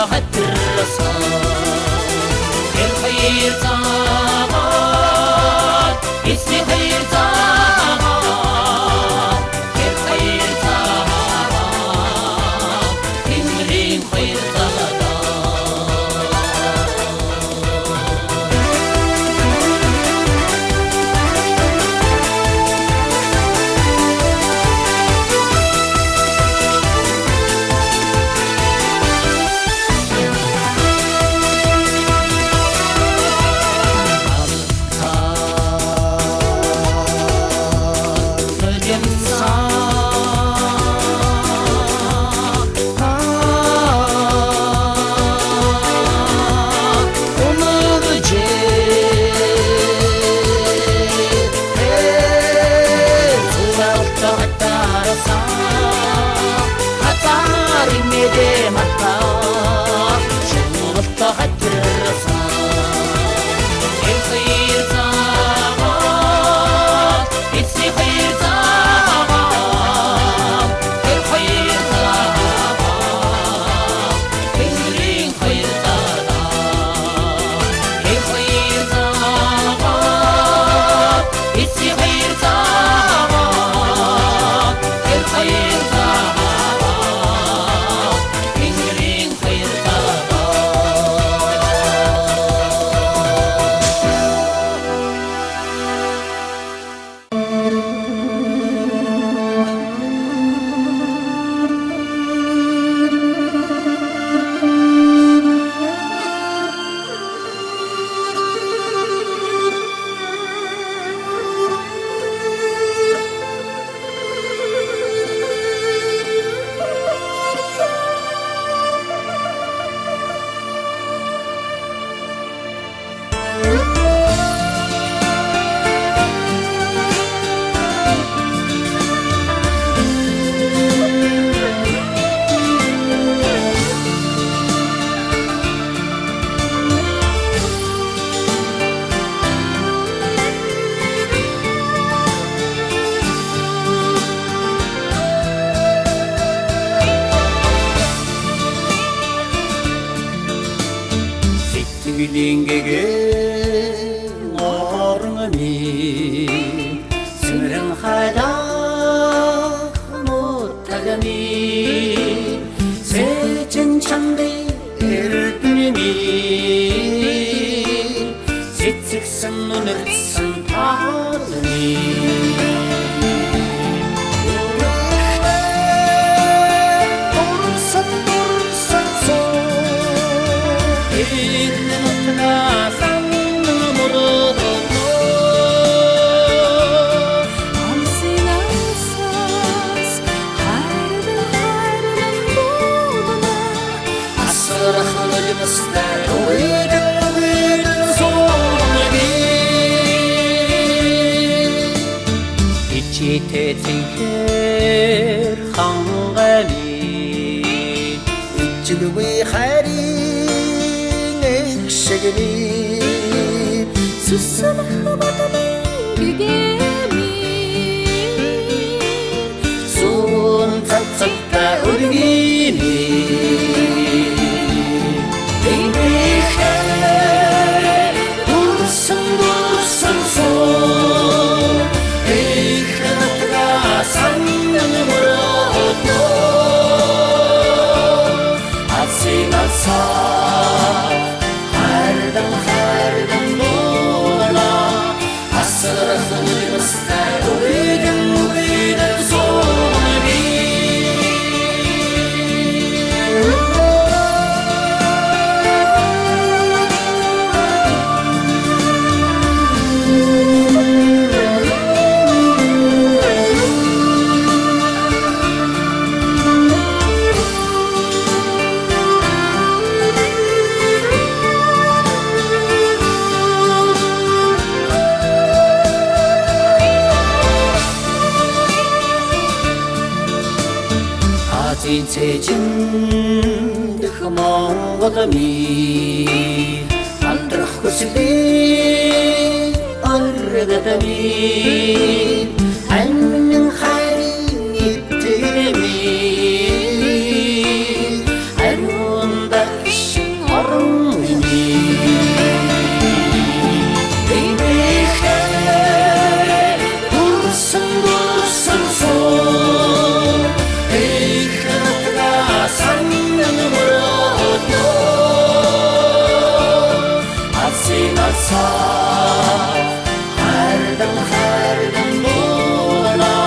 هترسا الخير طاغات اسمي خير طاغات الخير طاغات تمرين خير طاغات Lingege ngorngani simren khada mutagani sechen chande erpnimi sitsiksan nunursan parni تتنكر خنغلي الجلوي خارينك شغلي سوسن خبطني بجامي سون تتصدى أرجيني 세진 득모가다미 안드라고 슬리 얼르가다미 안는 하리 이뜨미 아룬다 산는 물어도 아시나사 hardan bola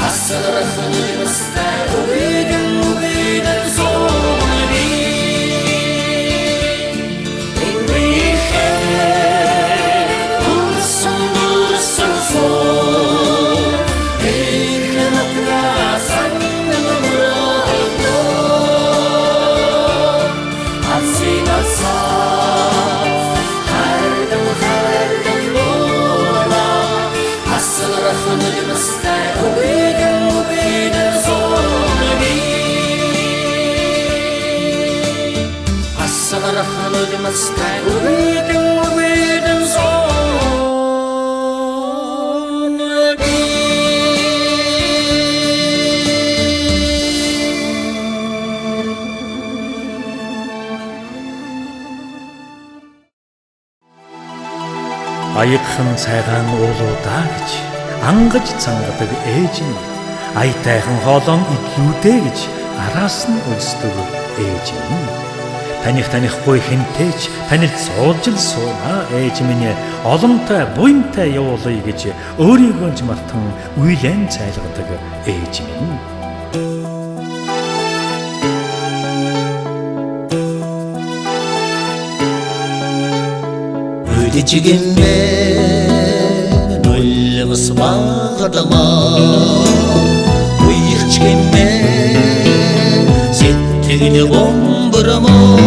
asrahını ister uydun sonri inrihe ursun so ekranatla sanın murado asinasa Аяқхан сайгаан уулуудаа гэж ангаж цангадаг ээж нь аятайхан хоолон идлүүдээ гэж араас нь өлсдөг ээж нь танихгүй хинтээч танил суулж л сууна ээж минь олонтой буянтай явуулъя гэж өөрийгөө ч мартан үйлэн цайлгадаг ээж минь Ölecekimden ölümüz bağdama Uyuyacakimden settigini bombırama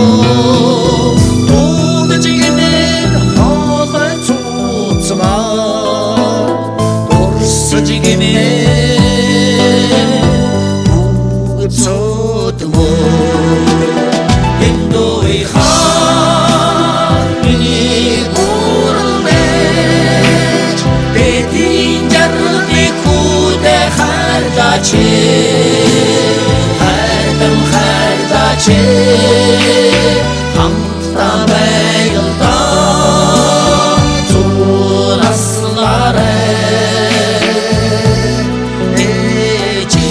Tuğdacakimden hava tutma Dorsacakimden buğup tutma Endoy har beni hardaçe hamta bayılda turasları ece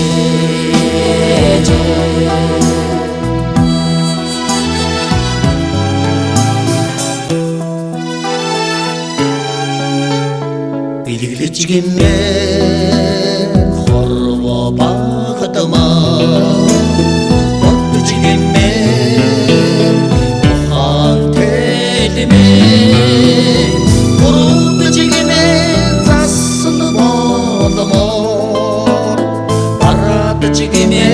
biliklicigime bağıtıma Otlucigime Uhan telime Kurulducigime Zasını boğduma Paradıcigime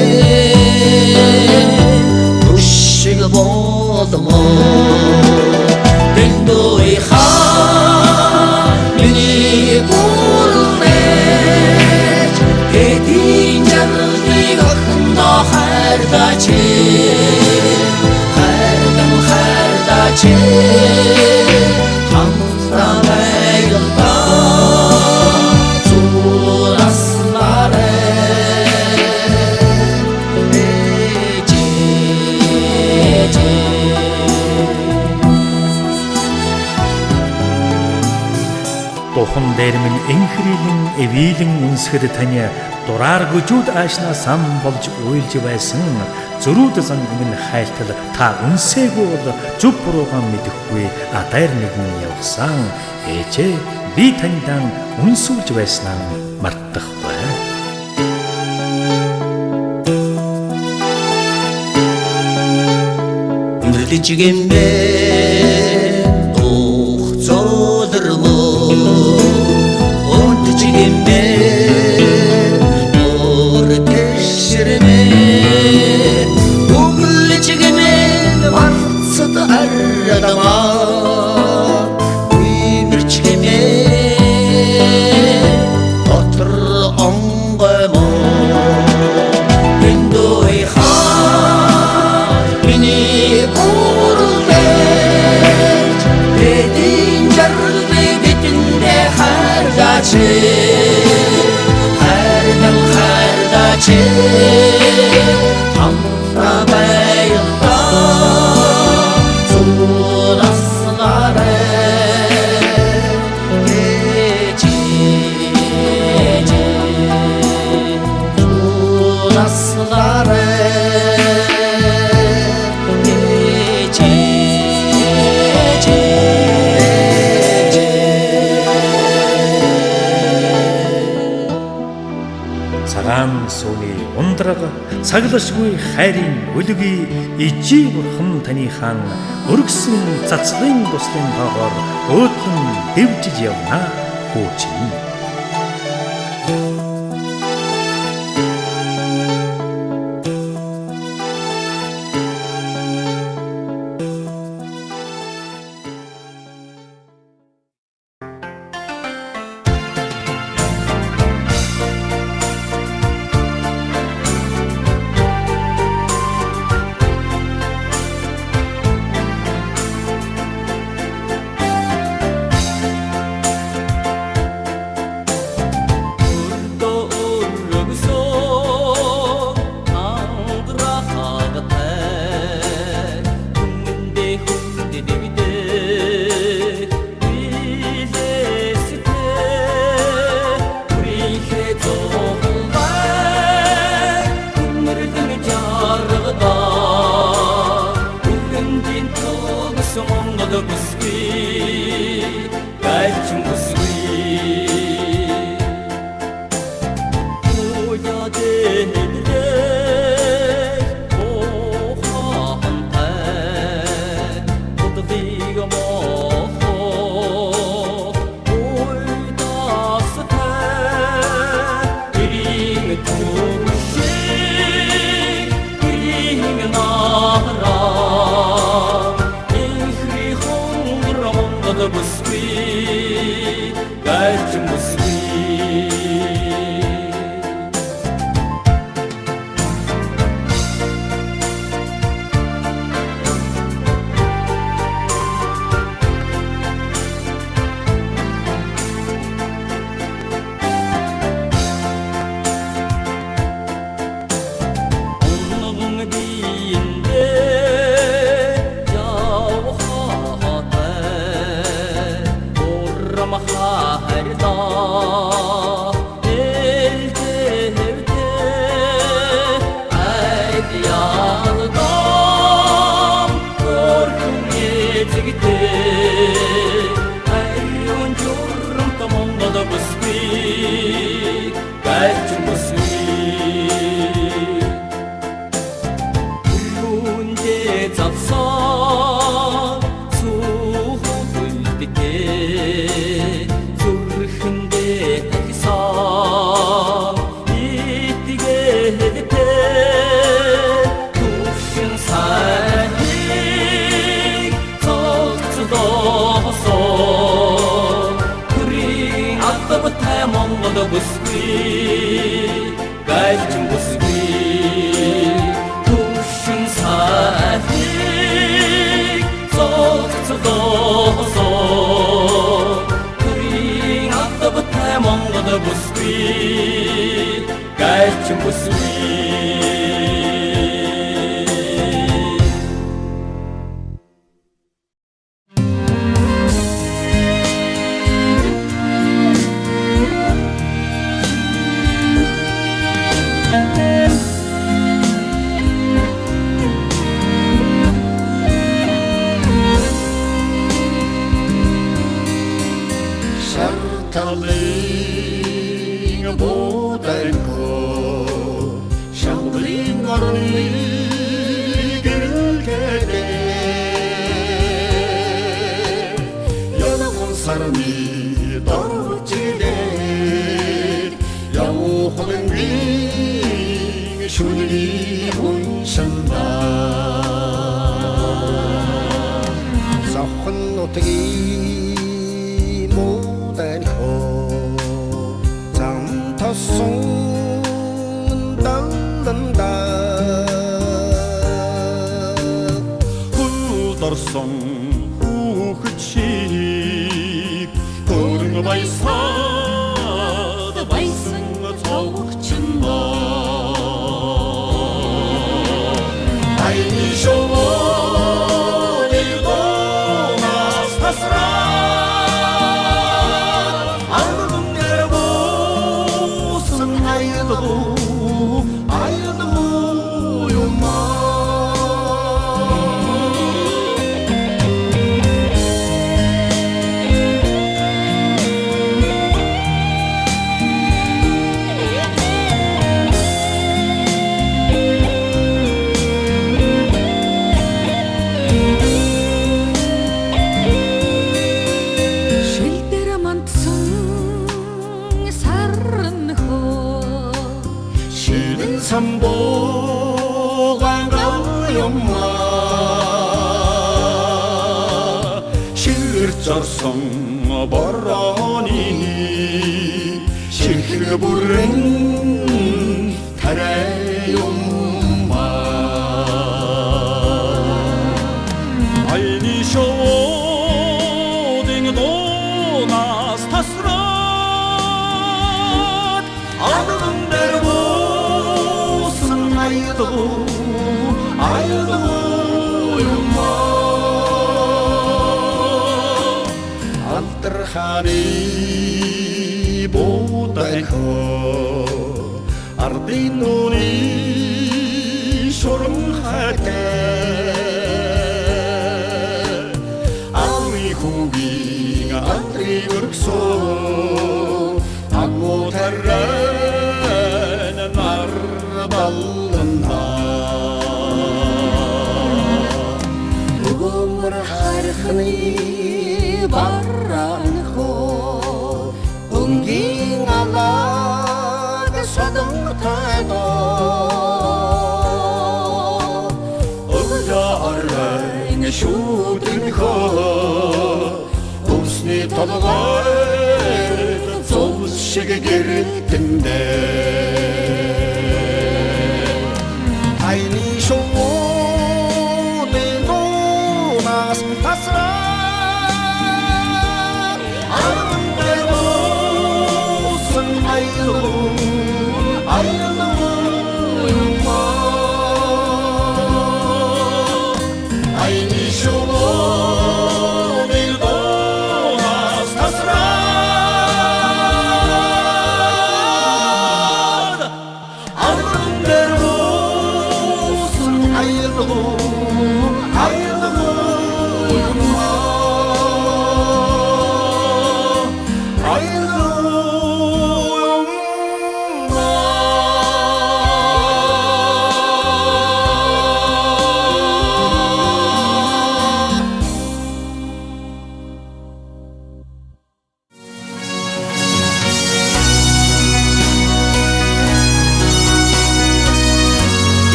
Duşşıgı boğduma Bindoy har Beni kurulmet Edin canını yakında hardaçe Hardaçe Hamda bayılda Turasları Тохон дээрмэн энхрилэн эвийлэн үнсгэд таны дураар гүжүүд аашнаа сан болж уйлж байсан зөрүүд зангын хайлтал та үнсээгүй бол зүв буруугаан мэдэхгүй адайр нэгэн явсан ээжээ би таньдан үнсүүлж байснаа мартахгүй Öleceğimde doğzolurmu Otlucigime Doğru teşirime Uglicigime Varsıdı aradama Uymirçigime Otur ongama Bindoy har Beni kurulmet Dedin carlı bitinde hardaçe саглашгүй хайрын үлгий ижи бурхан таны хаан өргөсөн цацгын буслын тоогоор өөдлөн дэвжиж явна хөөчин. 엄마 실절성 버러니 실크 부른 달의 엄마 Aynı şovding donas tasrat Anın der olsun aydı uyuma Antırhani bodayko Ardinoni şorum hake Awi hubing antri urkso Agmo terren nardalında Umur harkhni barranho Unging alag sodong tado Oja arrang şudinho Usni tolgar Zol şege geritinde Ayni şovu Dinunas tasrar Arındır olsun ayrılığım Ayrılığıma Ayni şovu Dinunas tasrar Arındır olsun ayrılığım Ayrılığıma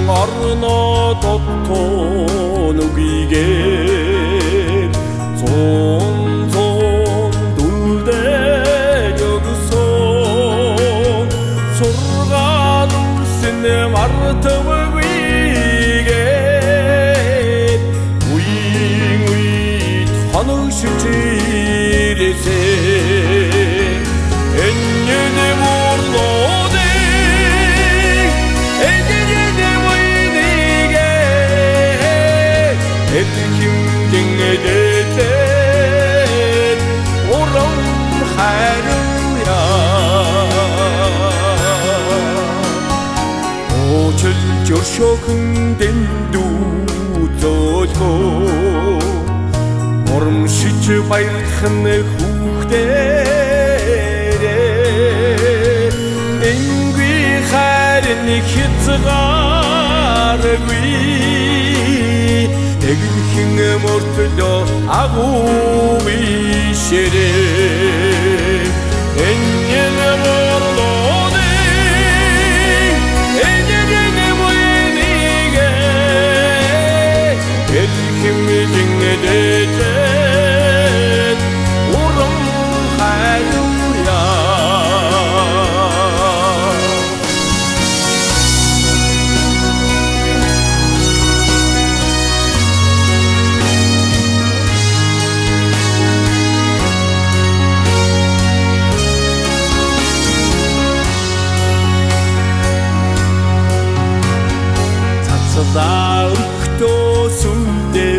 Орно доттон үгийгээр зон дүлдээ өгсөн сургаан үлсэн мартав үгийгээр үйт хоног шүчирээсээ энэний мурлууд Жоршоохын дүүзөөлгөө Урамшиж баярлах нь хүүхдээрээ Энгүй харин хязгааргүй Эгэнхэн мөртлөө агуу бишэрээ Энэн мөрлөө За өрхтөө сүлдээ